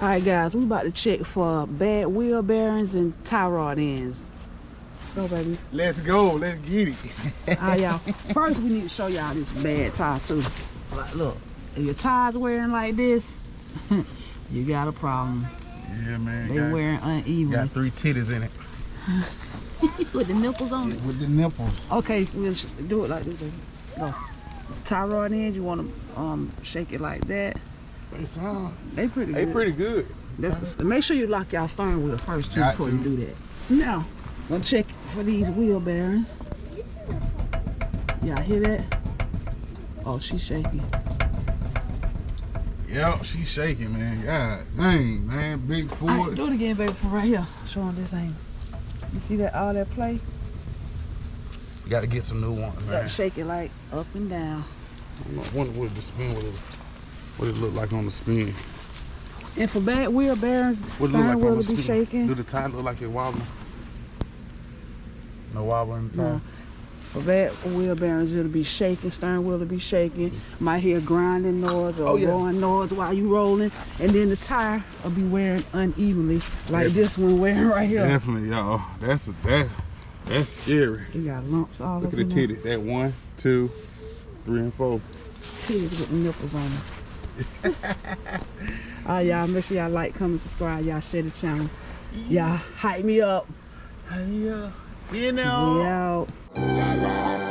All right, guys, we about to check for bad wheel bearings and tie rod ends. Go, baby. Let's go. Let's get it. All right, y'all. First, we need to show y'all this bad tie, too. Like, look, if your tie's wearing like this, you got a problem. Yeah, man. They wearing unevenly. Got 3 titties in it. With the nipples on it? With the nipples. Okay, we'll do it like this, baby. Go. Tie rod ends, you want to shake it like that. They pretty good. They pretty good. Make sure you lock y'all steering wheel first, too, before you do that. Now, gonna check for these wheel bearings. Y'all hear that? Oh, she's shaking. Yep, she's shaking, man. God dang, man. Big Ford. All right, do it again, baby, from right here. Show them this angle. You see that, all that play? You gotta get some new ones, man. Gotta shake it like up and down. I wonder what the spin, what it look like on the spin. And for bad wheel bearings, What it steering look like wheel on will the be spin? shaking. Do the tire look like it wobbling? No wobbling the tire? No. For bad wheel bearings, it'll be shaking. Steering wheel will be shaking. Might hear grinding noise or roaring noise while you rolling. And then the tire will be wearing unevenly, like this one wearing right here. Definitely, y'all. That's scary. You got lumps all Look over at the titty. That 1, 2, 3, and 4. Titties with nipples on them. All right, y'all. Make sure y'all like, comment, subscribe. Y'all share the channel. Y'all hype me up. Hype me up. You know. We out.